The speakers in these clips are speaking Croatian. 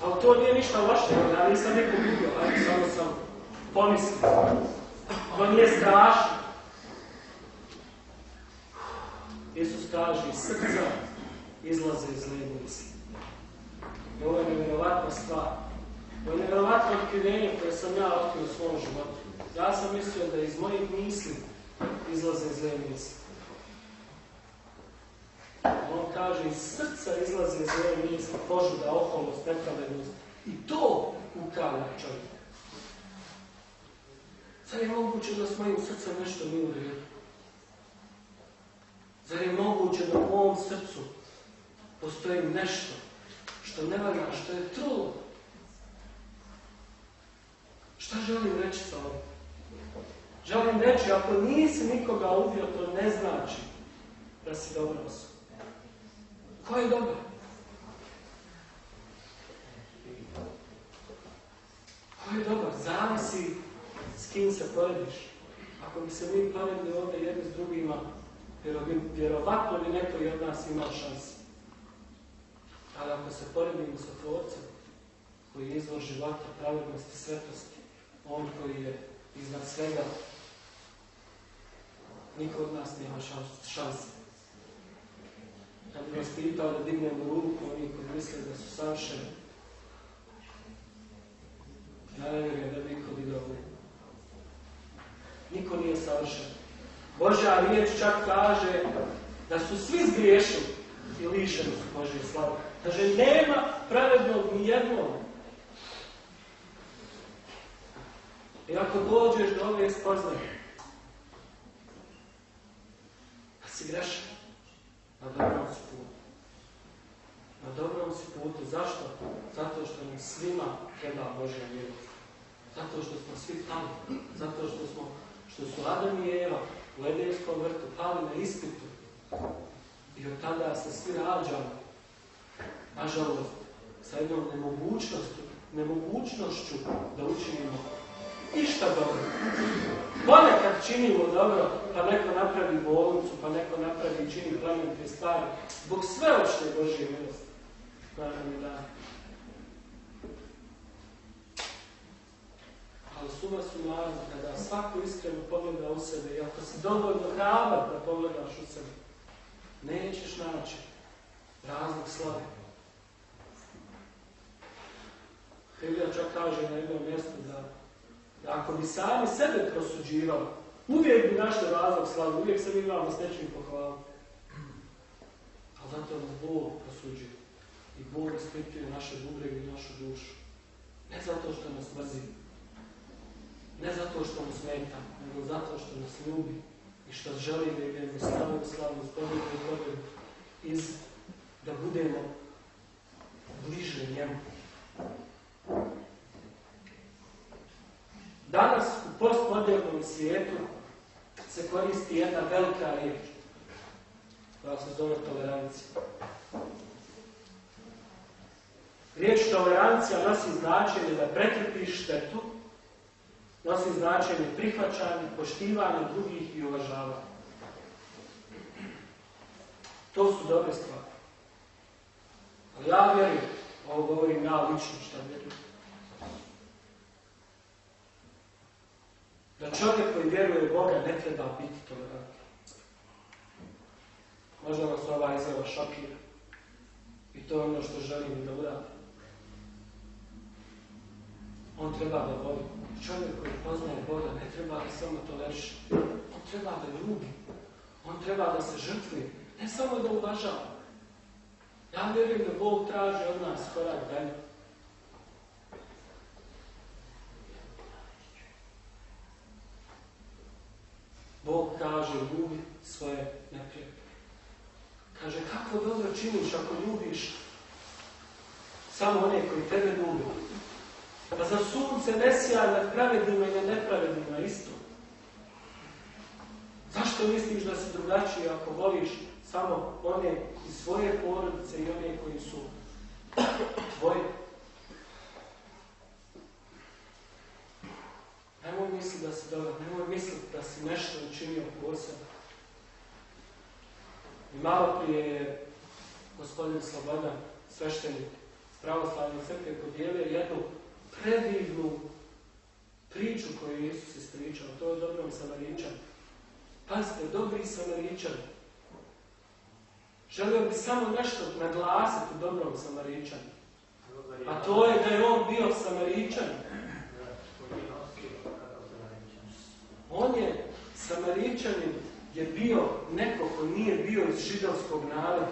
Ali to nije ništa loše, ja nisam neko vidio, ali samo sam pomislio. To nije strašno. Isus kaže, iz srca izlaze zle misli. I ovo je nevjerovatna stvar. Ovo je nevjerovatno otkrivenje koje sam ja otkrio u svom životu. Ja sam mislio da iz mojih misli izlaze zle misli. On kaže, iz srca izlaze zle misli, požuda, oholost, nepravednost. I to upravlja čovjek. Zar je moguće da s mojim srcem nešto nije u redu? Zar je moguće da u mom srcu postoji nešto što ne valja, što je trulo? Šta želim reći sa ovim? Želim reći, ako nisi nikoga ubio, to ne znači da si dobra osoba. Ko je dobar? Ko je dobar? Zavisi s kim se porediš. Ako bi se mi poredili ovdje jedni s drugima, vjerovatno bi neko i od nas imao šanse. Ali ako se poredimo sa Tvorcem, koji je izvor života, pravednosti, svetosti, on koji je iznad svega, niko od nas nema šanse. Kad bi vas pitao da dignemo ruku, oni koji misle da su savršeni, ja ne vjerujem da bi niko digao ruku. Niko nije savršen. Božja riječ čak kaže da su svi zgriješili i lišeni su Božje slave. Kaže, nema pravednog ni jednog. I ako dođeš do ove spoznaje, da si grešan, na dobrom si putu. Na dobrom si putu. Zašto? Zato što nam svima treba Božja milost. Zato što smo svi tamo. Zato što su Adam i Eva u Edenskom vrtu pali na ispitu. I od tada se svi rađamo. Nažalost, sa jednom nemogućnošću da učinimo išta dobro. Ponekad činimo dobro, pa neko napravi bolnicu, pa neko napravi i čini plemenite stvari. Zbog sveočne Božje milosti. Naravno da. Ali suma sumarum, kada svako iskreno pogleda u sebe i ako si dovoljno hrabar da pogledaš u sebe, nećeš naći razlog slave. Biblija čak kaže na jednom mjestu da ako bi sami sebe prosuđivali, uvijek bi našli razlog slave, uvijek se mi imamo s nečim pohvaliti. Ali zato nas Bog prosuđuje. I Bog ispituje naše bubrege i našu dušu. Ne zato što nas mrzi, ne zato što mu smeta, nego zato što nas ljubi i što želi da idemo slavu, pobjedu i pobjedu, da budemo bliže njemu. Danas u postmodernom svijetu se koristi jedna velika riječ koja se zove tolerancija. Riječ tolerancija nosi značenje da pretrpiš štetu, nosi značenje prihvaćanja, poštivanja drugih i uvažavanja. To su dobre stvari. Ali ja vjerujem, ovo govorim ja lično šta vjerujem, da čovjek koji vjeruje u Boga ne treba biti tolerantan. Možda nas ova izjava šokira. I to je ono što želim da uradim. On treba da voli. Čovjek koji poznaje Boga ne treba da samo toleriše. On treba da ljubi. On treba da se žrtvuje. Ne samo da uvažava. Ja vjerujem da Bog traži od nas korak dalje. Bog kaže ljubi svoje neprijatelje. Kaže kako dobro činiš ako ljubiš samo one koji tebe ljubi. Pa zar sunce ne sija nad pravednima i nad nepravednima isto? Zašto misliš da si drugačiji ako voliš samo one iz svoje porodice i one koji su tvoje? Nemoj misliti da si dobar, nemoj misliti da si nešto učinio posebno. I malo prije je gospodin Slobodan, sveštenik, pravoslavne crkve podijelio jednu predivnu priču koju je Isus ispričao. To je dobrom Samaričanu. Pazite, dobri Samaričani. Želio bi samo nešto naglasiti u dobrom Samaričanu. A to je da je on bio Samaričan. On je, Samaričanin, je bio neko ko nije bio iz židovskog naroda.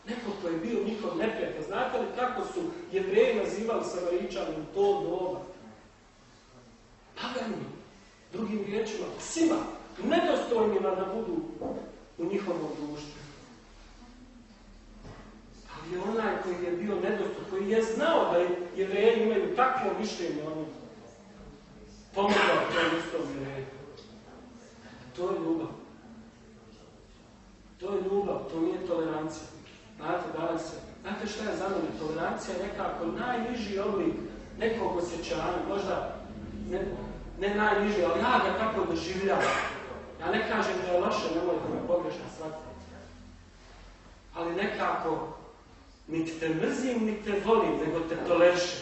Neko ko je bio njihov neprijatelj. Znate li kako su Jevreji nazivali Samaričanin u to doba? Paganima. Drugim riječima, psima, nedostojnima da budu u njihovom društvu. Ali onaj koji je bio nedostojan, koji je znao da Jevreji imaju takvo mišljenje o njim, pomogao tom istom Jevreju. To je ljubav. To je ljubav, to nije tolerancija. Znate šta je za mene? Tolerancija je nekako najniži oblik nekog osjećanja, možda ne najniži, ali ja ga tako doživljavam. Ja ne kažem da je loše, nemojte me pogrešno shvatiti. Ali nekako, niti te mrzim, niti te volim, nego te tolerišem.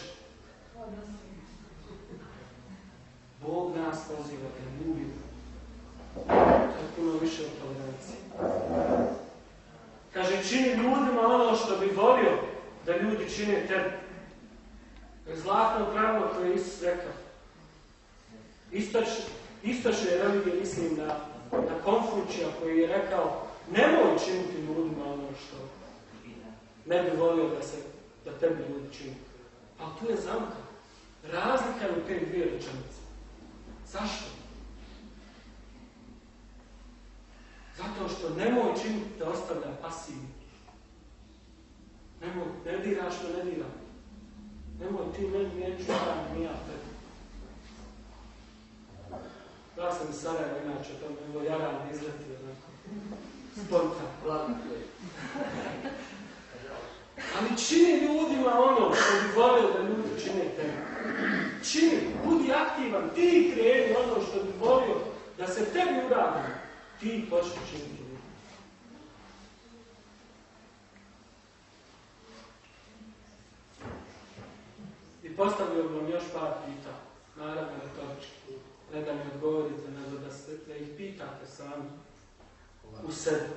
Bog nas poziva da ljubimo. To je puno više od tolerancije. Kaže, čini ljudima ono što bi volio da ljudi čine tebi. Zlatno pravilo koje je Isus rekao. Istočne religije mislim na Konfučija koji je rekao nemoj činiti ljudima ono što ne bi volio da tebi ljudi čini. Ali tu je zamka. Razlika je u te dvije rečenice. Zašto? Zato što nemoj činiti da ostavlja pasivni. Nemoj, ne diraš me, ne diram. Nemoj ti meni neću da mi ja tebi. Ja sam iz Sarajeva, inače, to mi je bilo jaran izletio, onako, spontan. Ali čini ljudima ono što bi volio da ljudi čine tebi. Čini, budi aktivan, ti kreni ono što bi volio da se tebi uradi. Ti počne činiti ljudi. I postavio bi vam još par pitanja, naravno retorički. Ne da mi odgovorite, nego da ih pitate sami u sebi.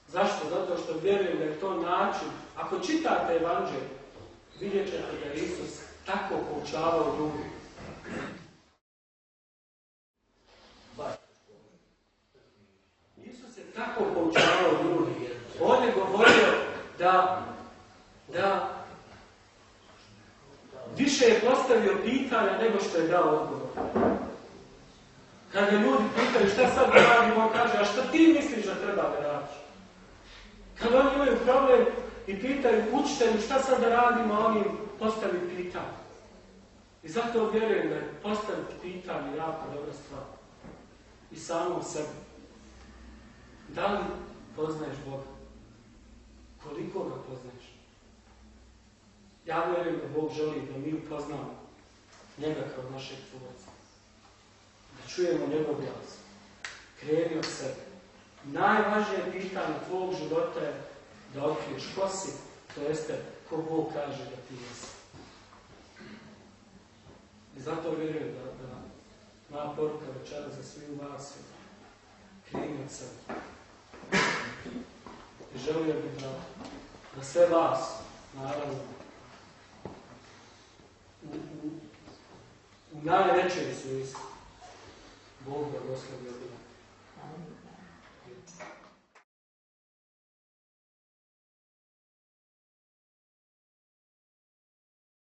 Zašto? Zato što vjerujem da je to način. Ako čitate evanđelje, vidjet ćete da je Isus tako poučavao ljude. Isus je tako poučavao ljude. On je govorio da više je postavio pitanja nego što je dao odgovor. Kad ga ljudi pitaju šta sad da radim, on kaže, a šta ti misliš da treba da radiš? Kad oni imaju problem i pitaju učitelju šta sad da radimo, oni im postavi pitanje. I zato vjerujem da je postaviti pitanje jako dobra stvar. I samom sebi. Da li poznaješ Boga? Koliko ga poznaješ? Ja vjerujem da Bog želi da mi upoznamo njega kao našeg tvorca. Da čujemo njegov glas. Kreni od sebe. Najvažnije pitanje tvojeg života je da otkriješ ko si, to jeste ko Bog kaže da ti jesi. I zato vjerujem da moja poruka večera za svi u vas je kreni od sebe. I želio bih da sve vas, naravno, u najvećem smislu Bog blagoslovi od